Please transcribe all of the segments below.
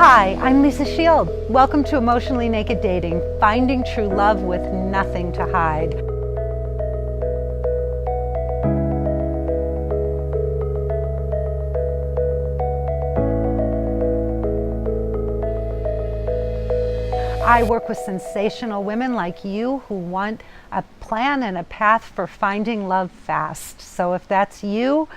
Hi, I'm Lisa Shield. Welcome to Emotionally Naked Dating, finding true love with nothing to hide. I work with sensational women like you who want a plan and a path for finding love fast. So if that's you,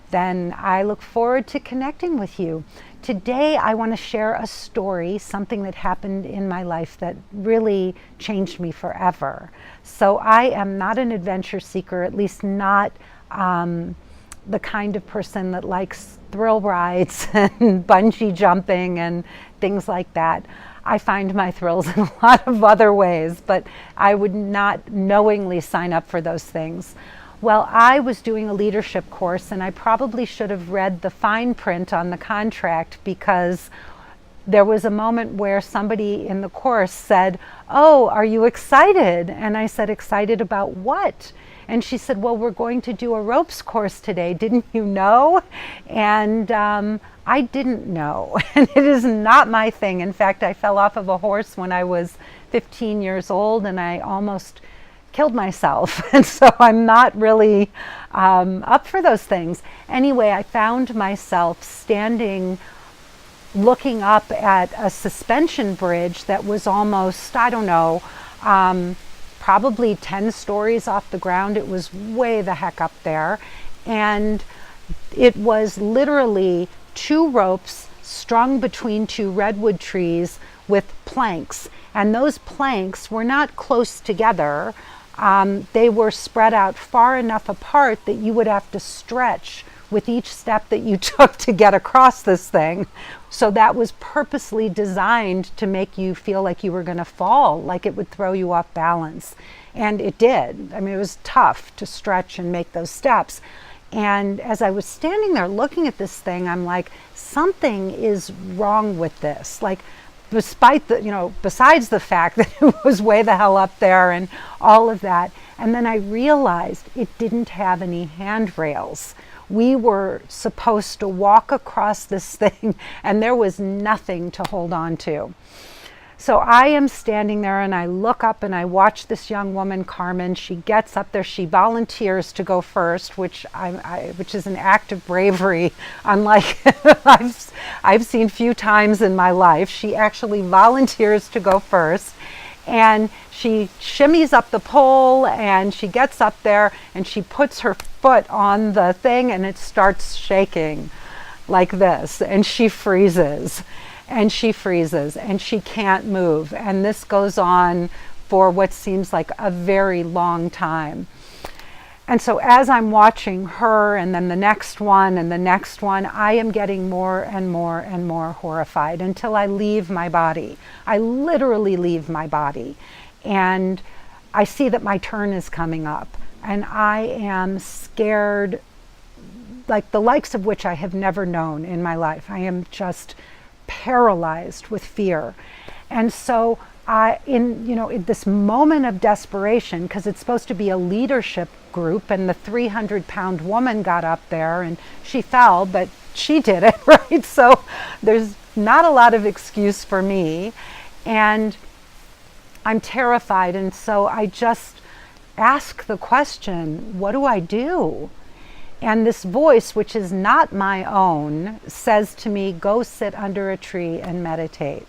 then I look forward to connecting with you. Today, I want to share a story, something that happened in my life that really changed me forever. So I am not an adventure seeker, at least not the kind of person that likes thrill rides and bungee jumping and things like that. I find my thrills in a lot of other ways, but I would not knowingly sign up for those things. Well, I was doing a leadership course, and I probably should have read the fine print on the contract, because there was a moment where somebody in the course said, "Oh, are you excited?" And I said, "Excited about what?" And she said, "Well, we're going to do a ropes course today. Didn't you know?" And I didn't know, and it is not my thing. In fact, I fell off of a horse when I was 15 years old, and I almost killed myself. And so I'm not really up for those things. Anyway, I found myself standing looking up at a suspension bridge that was almost, I don't know, probably 10 stories off the ground. It was way the heck up there. And it was literally two ropes strung between two redwood trees with planks. And those planks were not close together. They were spread out far enough apart that you would have to stretch with each step that you took to get across this thing. So that was purposely designed to make you feel like you were going to fall, like it would throw you off balance. And it did. I mean, it was tough to stretch and make those steps. And as I was standing there looking at this thing, I'm like, something is wrong with this. Like, despite the, besides the fact that it was way the hell up there and all of that. And then I realized it didn't have any handrails. We were supposed to walk across this thing, and there was nothing to hold on to. So I am standing there, and I look up and I watch this young woman, Carmen. She gets up there. She volunteers to go first, which is an act of bravery, unlike I've seen few times in my life. She actually volunteers to go first, and she shimmies up the pole, and she gets up there, and she puts her foot on the thing, and it starts shaking like this, and she freezes. And she freezes, and she can't move. And this goes on for what seems like a very long time. And so as I'm watching her, and then the next one, and the next one, I am getting more and more and more horrified until I leave my body. I literally leave my body. And I see that my turn is coming up. And I am scared, like the likes of which I have never known in my life. I am just paralyzed with fear. And so in this moment of desperation, because it's supposed to be a leadership group, and the 300-pound woman got up there and she fell, but she did it, right? So there's not a lot of excuse for me, and I'm terrified. And so I just ask the question, what do I do? And this voice, which is not my own, says to me, go sit under a tree and meditate.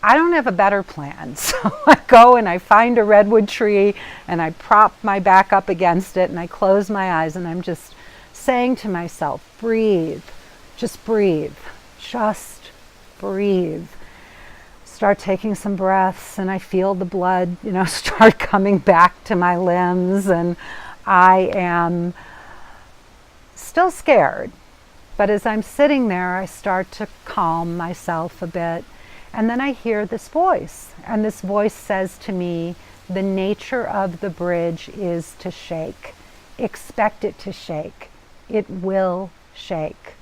I don't have a better plan. So I go and I find a redwood tree, and I prop my back up against it, and I close my eyes, and I'm just saying to myself, breathe, just breathe, just breathe. Start taking some breaths, and I feel the blood, start coming back to my limbs, and I am still scared. But as I'm sitting there, I start to calm myself a bit. And then I hear this voice. And this voice says to me, the nature of the bridge is to shake. Expect it to shake. It will shake.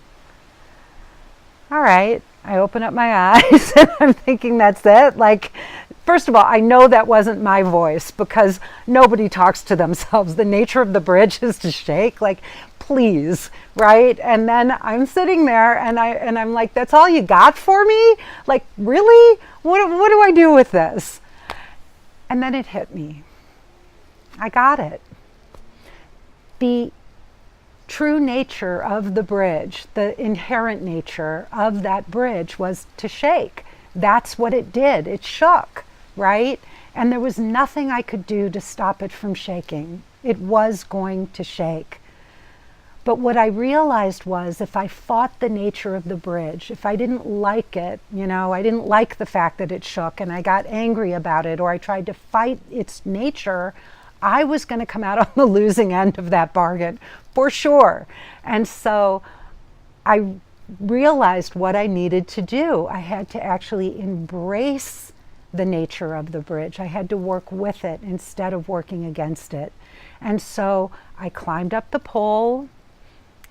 All right. I open up my eyes and I'm thinking, that's it. Like, First of all, I know that wasn't my voice because nobody talks to themselves. The nature of the bridge is to shake, like, please, right? And then I'm sitting there and I'm like, that's all you got for me? Like, really? What do I do with this? And then it hit me. I got it. The true nature of the bridge, the inherent nature of that bridge was to shake. That's what it did. It shook, right? And there was nothing I could do to stop it from shaking. It was going to shake. But what I realized was if I fought the nature of the bridge, if I didn't like it, I didn't like the fact that it shook and I got angry about it, or I tried to fight its nature, I was going to come out on the losing end of that bargain, for sure. And so I realized what I needed to do. I had to actually embrace the nature of the bridge. I had to work with it instead of working against it. And so I climbed up the pole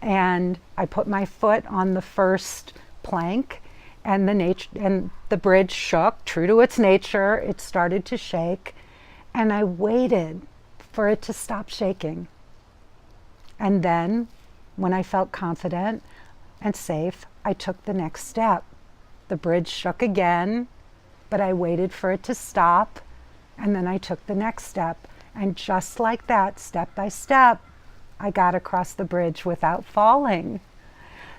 and I put my foot on the first plank, and the bridge shook, true to its nature. It started to shake, and I waited for it to stop shaking. And then, when I felt confident and safe, I took the next step. The bridge shook again, but I waited for it to stop, and then I took the next step. And just like that, step by step, I got across the bridge without falling.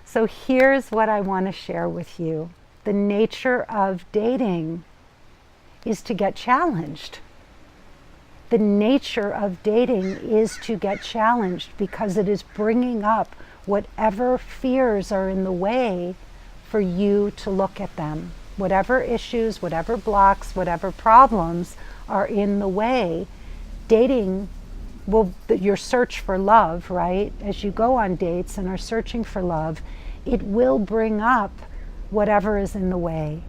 So here's what I want to share with you. The nature of dating is to get challenged. The nature of dating is to get challenged because it is bringing up whatever fears are in the way for you to look at them. Whatever issues, whatever blocks, whatever problems are in the way, dating your search for love, right? As you go on dates and are searching for love, it will bring up whatever is in the way.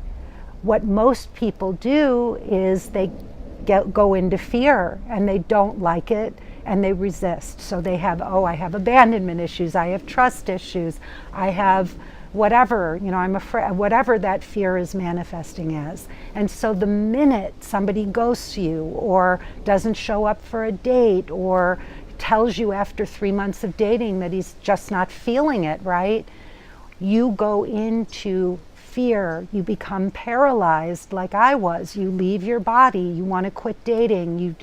What most people do is they go into fear and they don't like it and they resist. So they have, I have abandonment issues, I have trust issues, I have whatever, I'm afraid, whatever that fear is manifesting as. And so the minute somebody ghosts you or doesn't show up for a date or tells you after 3 months of dating that he's just not feeling it, right? You go into fear, you become paralyzed like I was. You leave your body, you want to quit dating, you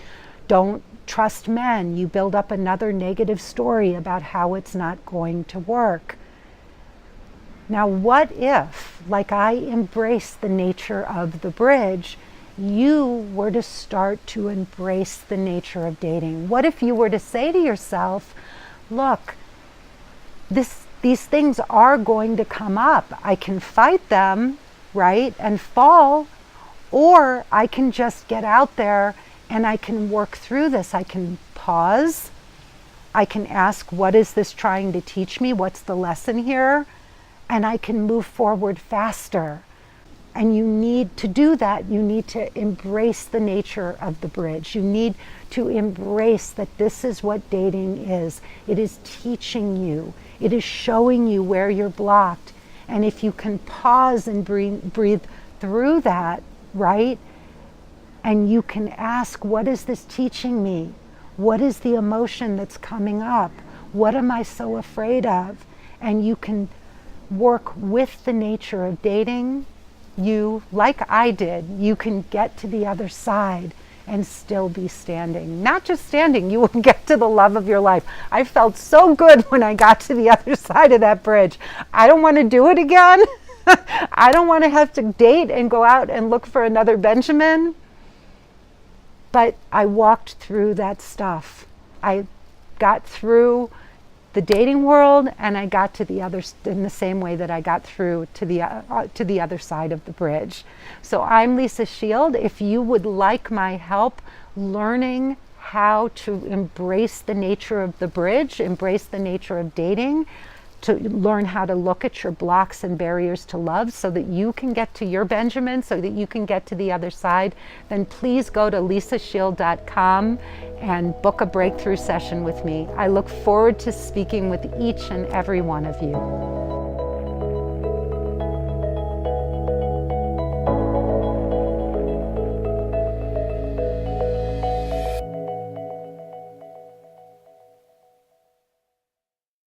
don't trust men, you build up another negative story about how it's not going to work. Now, what if, like I embrace the nature of the bridge, you were to start to embrace the nature of dating? What if you were to say to yourself, look, these things are going to come up. I can fight them, right, and fall, or I can just get out there and I can work through this. I can pause. I can ask, what is this trying to teach me? What's the lesson here? And I can move forward faster. And you need to do that. You need to embrace the nature of the bridge. You need to embrace that this is what dating is. It is teaching you. It is showing you where you're blocked. And if you can pause and breathe through that, right? And you can ask, what is this teaching me? What is the emotion that's coming up? What am I so afraid of? And you can work with the nature of dating. You, like I did, you can get to the other side and still be standing. Not just standing, you will get to the love of your life. I felt so good when I got to the other side of that bridge. I don't want to do it again. I don't want to have to date and go out and look for another Benjamin. But I walked through that stuff. I got through the dating world, and I got to the other in the same way that I got through to the other side of the bridge. So I'm Lisa Shield. If you would like my help learning how to embrace the nature of the bridge, embrace the nature of dating, to learn how to look at your blocks and barriers to love so that you can get to your Benjamin, so that you can get to the other side, then please go to lisashield.com and book a breakthrough session with me. I look forward to speaking with each and every one of you.